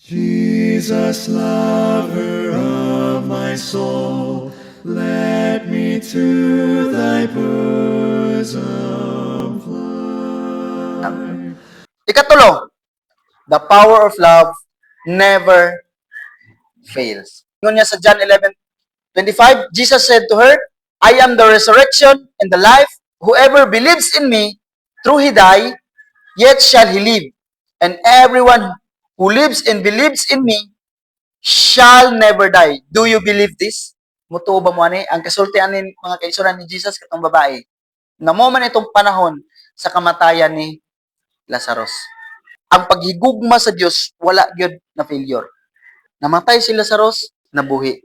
Jesus, lover of my soul, let me to thy bosom fly. Ikatulo, the power of love never fails. Yun niya sa John 11:25, Jesus said to her, I am the resurrection and the life. Whoever believes in me, though he die, yet shall he live. And everyone who lives and believes in me shall never die. Do you believe this? Mutuo ba mo ani? Ang kasultian ni mga kaisuran ni Jesus katong babae. Namo man itong panahon sa kamatayan ni Lazarus. Ang paghigugma sa Dios wala gyud na failure. Namatay si Lazarus, nabuhi.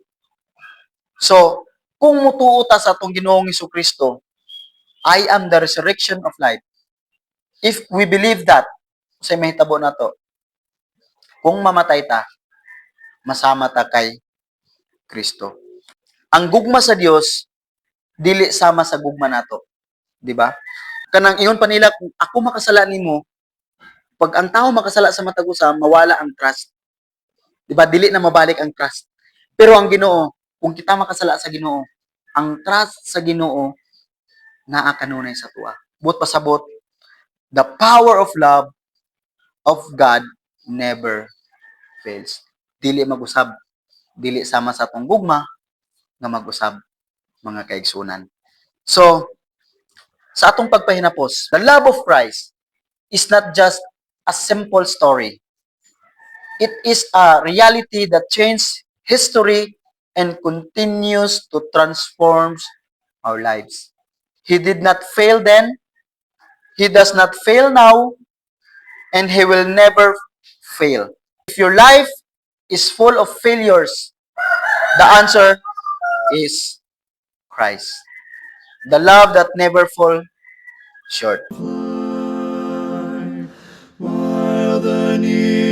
So, kung mutuo ta sa atong Ginoong Hesukristo, I am the resurrection of life. If we believe that, sa mahitabo na to, kung mamatay ta, masama ta kay Kristo. Ang gugma sa Dios dili sama sa gugma nato, di ba? Kanang ingon pa nila kung ako makasala nimo, pag ang tao makasala sa matag usa, mawala ang trust. Di ba? Dili na mabalik ang trust. Pero ang Ginoo, kung kita makasala sa Ginoo, ang trust sa Ginoo naa kanunay sa tuwa. But pasabot, the power of love of God never fails. Dili mag-usab, dili sama sa atong gugma nga mag-usab mga kaigsunan. So, sa atong pagpahinapos, the love of Christ is not just a simple story. It is a reality that changed history and continues to transform our lives. He did not fail then, He does not fail now, and He will never fail. If your life is full of failures, the answer is Christ. The love that never falls short. While the near